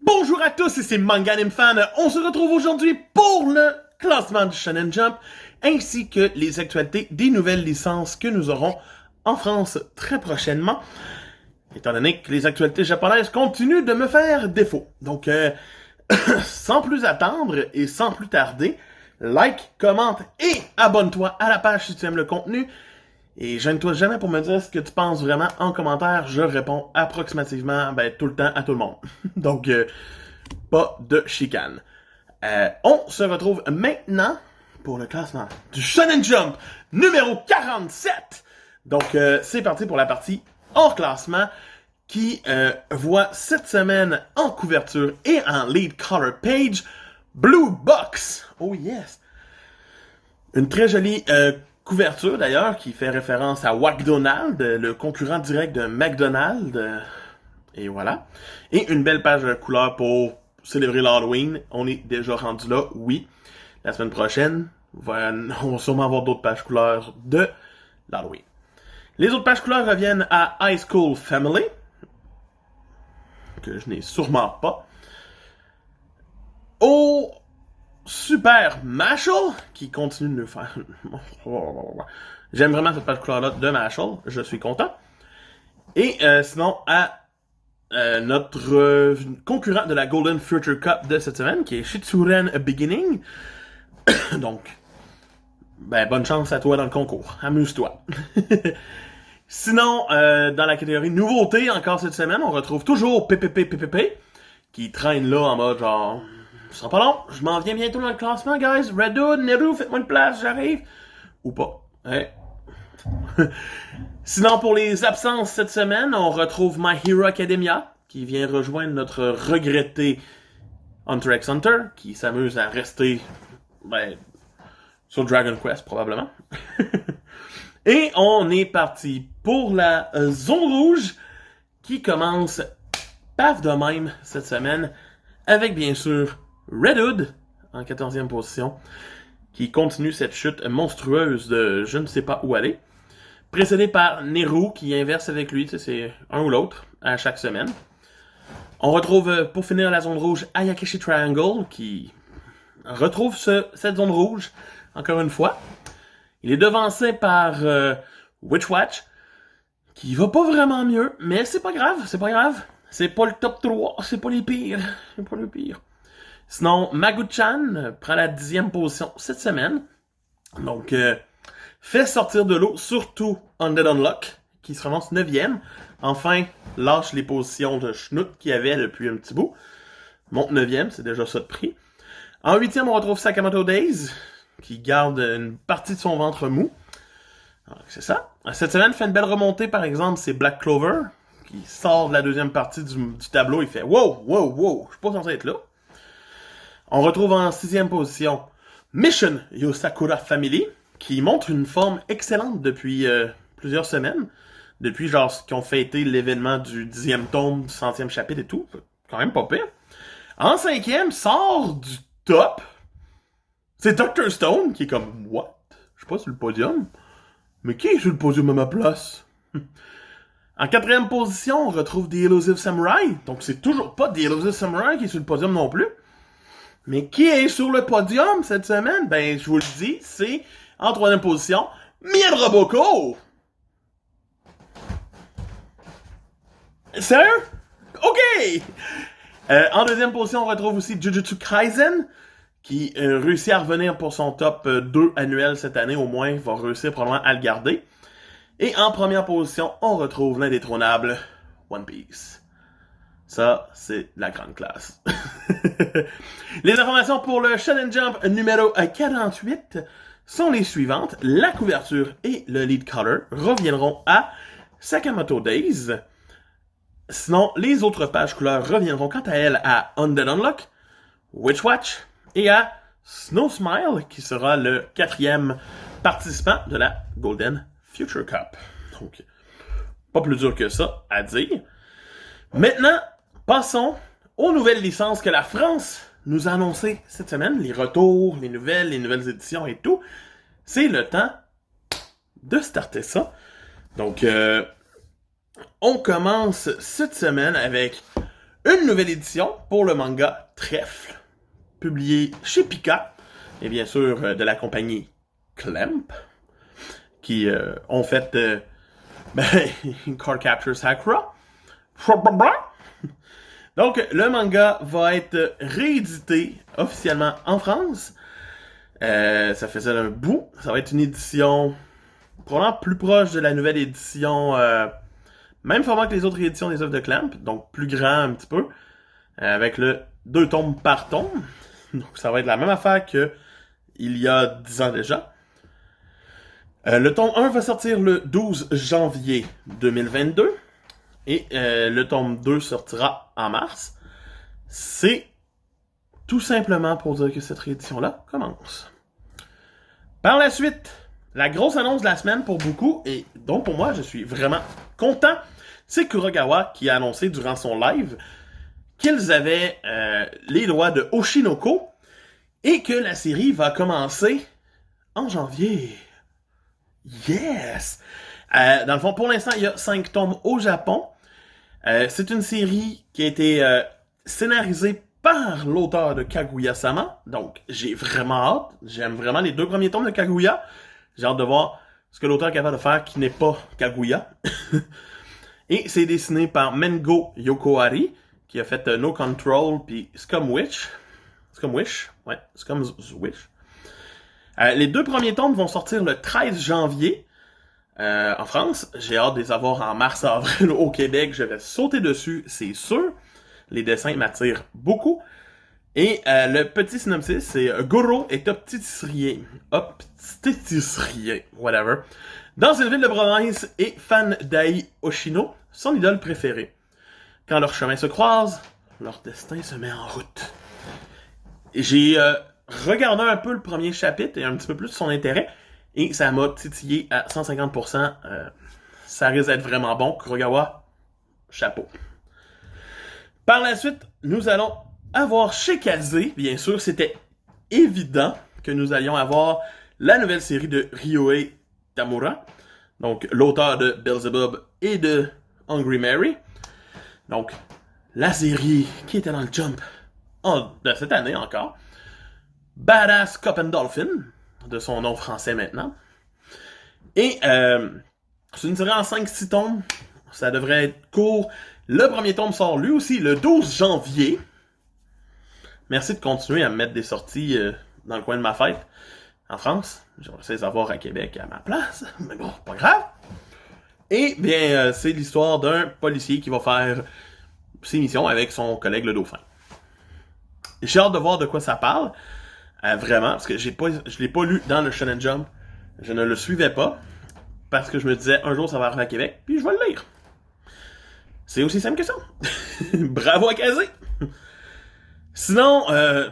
Bonjour à tous, ici MangaAnimeFan. On se retrouve aujourd'hui pour le classement du Shonen Jump, ainsi que les actualités des nouvelles licences que nous aurons en France très prochainement, étant donné que les actualités japonaises continuent de me faire défaut. Donc, sans plus attendre et sans plus tarder, like, commente et abonne-toi à la page si tu aimes le contenu. Et gêne-toi jamais pour me dire ce que tu penses vraiment en commentaire. Je réponds approximativement tout le temps à tout le monde. Donc, pas de chicane. On se retrouve maintenant pour le classement du Shonen Jump numéro 47. Donc, c'est parti pour la partie hors classement qui voit cette semaine en couverture et en lead color page Blue Box. Oh yes! Une très jolie couverture d'ailleurs qui fait référence à McDonald's, le concurrent direct de McDonald's. Et voilà. Et une belle page de couleur pour célébrer l'Halloween. On est déjà rendu là, oui. La semaine prochaine, on va sûrement avoir d'autres pages couleurs de l'Halloween. Les autres pages couleurs reviennent à High School Family, que je n'ai sûrement pas. Au Super Mashle, qui continue de nous faire... J'aime vraiment cette page couleur-là de Mashle, je suis content. Et sinon, à notre concurrent de la Golden Future Cup de cette semaine, qui est Shitsuren Beginning. Donc, bonne chance à toi dans le concours. Amuse-toi. Sinon, dans la catégorie nouveauté, encore cette semaine, on retrouve toujours PPP, qui traîne là en mode genre... Ce sera pas long, je m'en viens bientôt dans le classement, guys. Redwood, Neru, faites-moi une place, j'arrive. Ou pas. Hein? Sinon, pour les absences cette semaine, on retrouve My Hero Academia, qui vient rejoindre notre regretté Hunter x Hunter, qui s'amuse à rester sur Dragon Quest, probablement. Et on est parti pour la zone rouge, qui commence paf de même cette semaine, avec bien sûr Redwood en 14e position, qui continue cette chute monstrueuse de je ne sais pas où aller. Précédé par Neru qui inverse avec lui, c'est un ou l'autre à chaque semaine. On retrouve pour finir la zone rouge Ayakeshi Triangle qui retrouve cette zone rouge encore une fois. Il est devancé par Witchwatch qui va pas vraiment mieux, mais c'est pas grave. C'est pas le top 3, c'est pas les pires. Sinon, Magu-chan prend la 10e position cette semaine. Donc, fait sortir de l'eau, surtout Undead Unluck, qui se ramasse 9e. Enfin, lâche les positions de Schnout qu'il y avait depuis un petit bout. Monte 9e, c'est déjà ça de prix. En 8e, on retrouve Sakamoto Days, qui garde une partie de son ventre mou. Donc, c'est ça. Cette semaine, fait une belle remontée, par exemple, c'est Black Clover, qui sort de la deuxième partie du tableau. Il fait « Wow, je suis pas censé être là ». On retrouve en 6e position Mission Yosakura Family, qui montre une forme excellente depuis plusieurs semaines. Depuis genre qu'ils ont fêté l'événement du 10e tome, du 100e chapitre et tout. Quand même pas pire. En 5e, sort du top. C'est Dr. Stone, qui est comme « What? Je suis pas sur le podium. Mais qui est sur le podium à ma place? » En 4e position, on retrouve The Elusive Samurai. Donc c'est toujours pas The Elusive Samurai qui est sur le podium non plus. Mais qui est sur le podium cette semaine? Je vous le dis, c'est en 3e position, Miel Roboko! Sérieux? OK! En 2e position, on retrouve aussi Jujutsu Kaisen, qui réussit à revenir pour son top 2 annuel cette année, au moins, il va réussir probablement à le garder. Et en 1re position, on retrouve l'indétrônable One Piece. Ça, c'est la grande classe. Les informations pour le Shonen Jump numéro 48 sont les suivantes. La couverture et le lead color reviendront à Sakamoto Days. Sinon, les autres pages couleurs reviendront quant à elles à Undead Unluck, Witchwatch et à Snow Smile, qui sera le 4e participant de la Golden Future Cup. Donc, pas plus dur que ça à dire. Maintenant, passons aux nouvelles licences que la France nous a annoncées cette semaine. Les retours, les nouvelles éditions et tout. C'est le temps de starter ça. Donc, on commence cette semaine avec une nouvelle édition pour le manga Trèfle, publié chez Pika, et bien sûr de la compagnie Clamp, qui ont fait Card Capture Sakura. Donc, le manga va être réédité officiellement en France. Ça faisait un bout. Ça va être une édition probablement plus proche de la nouvelle édition, même format que les autres éditions des œuvres de Clamp, donc plus grand un petit peu, avec le 2 tomes par tome. Donc, ça va être la même affaire que il y a 10 ans déjà. Le tome 1 va sortir le 12 janvier 2022 et le tome 2 sortira en mars. C'est tout simplement pour dire que cette réédition-là commence. Par la suite, la grosse annonce de la semaine pour beaucoup, et donc pour moi, je suis vraiment content, c'est Kurokawa qui a annoncé durant son live qu'ils avaient les droits de Oshinoko et que la série va commencer en janvier. Yes! Dans le fond, pour l'instant, il y a 5 tomes au Japon. C'est une série qui a été scénarisée par l'auteur de Kaguya-sama. Donc, j'ai vraiment hâte. J'aime vraiment les 2 premiers tomes de Kaguya. J'ai hâte de voir ce que l'auteur est capable de faire qui n'est pas Kaguya. Et c'est dessiné par Mengo Yokohari, qui a fait No Control puis Scum Wish. Ouais, Scum Wish. Les 2 premiers tomes vont sortir le 13 janvier en France. J'ai hâte de les avoir en mars-avril au Québec. Je vais sauter dessus, c'est sûr. Les dessins m'attirent beaucoup. Et le petit synopsis, c'est Goro est opticien, whatever, dans une ville de province et fan d'Ai Oshino, son idole préférée. Quand leurs chemins se croisent, leur destin se met en route. J'ai regardé un peu le premier chapitre et un petit peu plus de son intérêt, et ça m'a titillé à 150%. Ça risque d'être vraiment bon. Kurokawa, chapeau. Par la suite, nous allons avoir chez Kazé, bien sûr, c'était évident que nous allions avoir la nouvelle série de Ryohei Tamura, donc l'auteur de Beelzebub et de Hungry Mary. Donc, la série qui était dans le Jump de cette année encore. Badass Cop and Dolphin, de son nom français maintenant. Et c'est une série en 5-6 tomes. Ça devrait être court. Le premier tome sort lui aussi le 12 janvier. Merci de continuer à me mettre des sorties dans le coin de ma fête en France. J'aimerais essayer de les avoir à Québec à ma place, mais bon, pas grave. Et bien, c'est l'histoire d'un policier qui va faire ses missions avec son collègue le dauphin. J'ai hâte de voir de quoi ça parle. Vraiment, parce que je l'ai pas lu dans le Shonen Jump. Je ne le suivais pas. Parce que je me disais, un jour ça va arriver à Québec, puis je vais le lire. C'est aussi simple que ça. Bravo à Kazé! Sinon,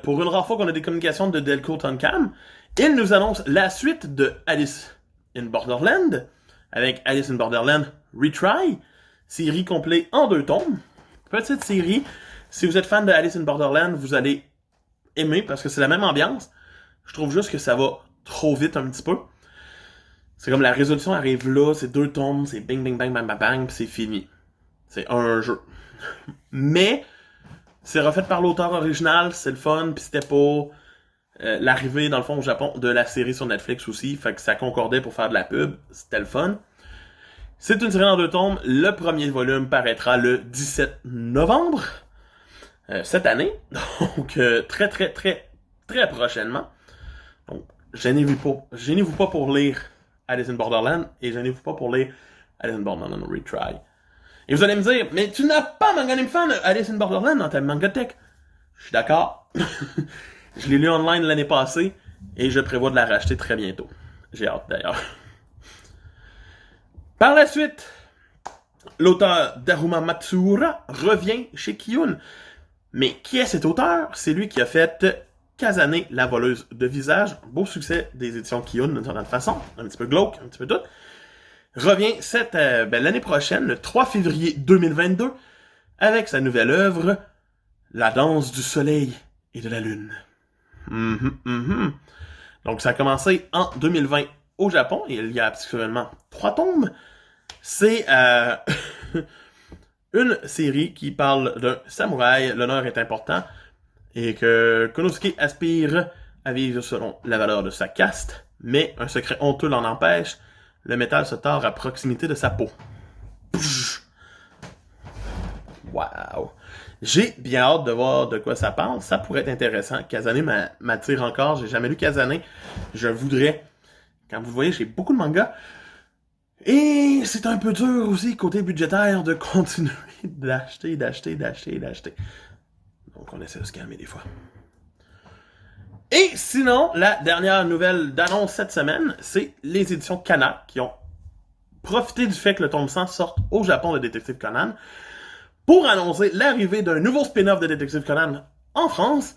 pour une rare fois qu'on a des communications de Delco Tonkam, il nous annonce la suite de Alice in Borderland, avec Alice in Borderland Retry, série complète en 2 tomes. Petite série. Si vous êtes fan de Alice in Borderland, vous allez aimer, parce que c'est la même ambiance. Je trouve juste que ça va trop vite un petit peu. C'est comme la résolution arrive là, c'est 2 tomes, c'est bing, bing, bang, bang, bang, bang, puis c'est fini. C'est un jeu. Mais, c'est refait par l'auteur original, c'est le fun, puis c'était pas l'arrivée, dans le fond, au Japon, de la série sur Netflix aussi, fait que ça concordait pour faire de la pub, c'était le fun. C'est une série en 2 tomes, le premier volume paraîtra le 17 novembre, cette année, donc très, très, très, très prochainement. Donc, gênez-vous pas pour lire Alice in Borderland, et gênez-vous pas pour lire Alice in Borderland Retry. Et vous allez me dire, mais tu n'as pas Manga Fan Alice in Borderland dans ta mangatech. Je suis d'accord. Je l'ai lu online l'année passée, et je prévois de la racheter très bientôt. J'ai hâte d'ailleurs. Par la suite, l'auteur Daruma Matsuura revient chez Kiyun. Mais qui est cet auteur? C'est lui qui a fait Kazane, la voleuse de visage. Beau succès des éditions Kiyun d'une certaine façon. Un petit peu glauque, un petit peu tout. Revient l'année prochaine, le 3 février 2022, avec sa nouvelle œuvre, La danse du soleil et de la lune. Donc ça a commencé en 2020 au Japon, et il y a actuellement 3 tomes. C'est une série qui parle d'un samouraï, l'honneur est important, et que Konosuke aspire à vivre selon la valeur de sa caste, mais un secret honteux l'en empêche, le métal se tord à proximité de sa peau. Wow! J'ai bien hâte de voir de quoi ça parle. Ça pourrait être intéressant. Kazane m'attire encore. J'ai jamais lu Kazane. Je voudrais. Quand vous voyez, j'ai beaucoup de mangas. Et c'est un peu dur aussi, côté budgétaire, de continuer d'acheter. Donc on essaie de se calmer des fois. Et sinon, la dernière nouvelle d'annonce cette semaine, c'est les éditions Kana qui ont profité du fait que le tome 100 sorte au Japon de Détective Conan pour annoncer l'arrivée d'un nouveau spin-off de Détective Conan en France,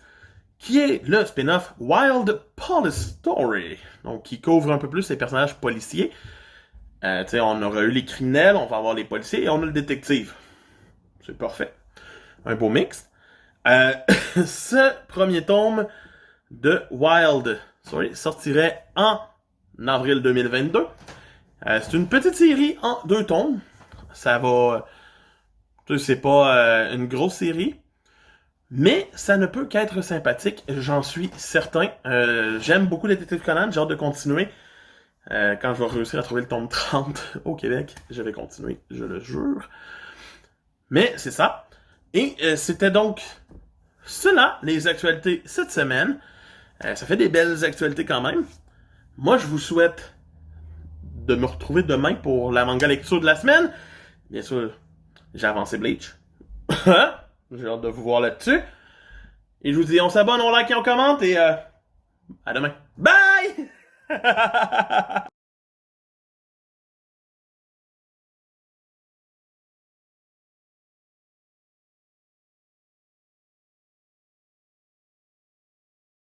qui est le spin-off Wild Police Story, donc qui couvre un peu plus les personnages policiers. On aura eu les criminels, on va avoir les policiers, et on a le détective. C'est parfait. Un beau mix. Ce premier tome de Wild Story sortirait en avril 2022. C'est une petite série en 2 tomes. Ça va... C'est pas une grosse série, mais ça ne peut qu'être sympathique, j'en suis certain. J'aime beaucoup les Détectives Conan, j'ai hâte de continuer. Quand je vais réussir à trouver le tome 30 au Québec, je vais continuer, je le jure. Mais c'est ça. Et c'était donc cela, les actualités cette semaine. Ça fait des belles actualités quand même. Moi, je vous souhaite de me retrouver demain pour la manga lecture de la semaine. Bien sûr, j'ai avancé Bleach. J'ai hâte de vous voir là-dessus. Et je vous dis, on s'abonne, on like et on commente. Et à demain. Bye!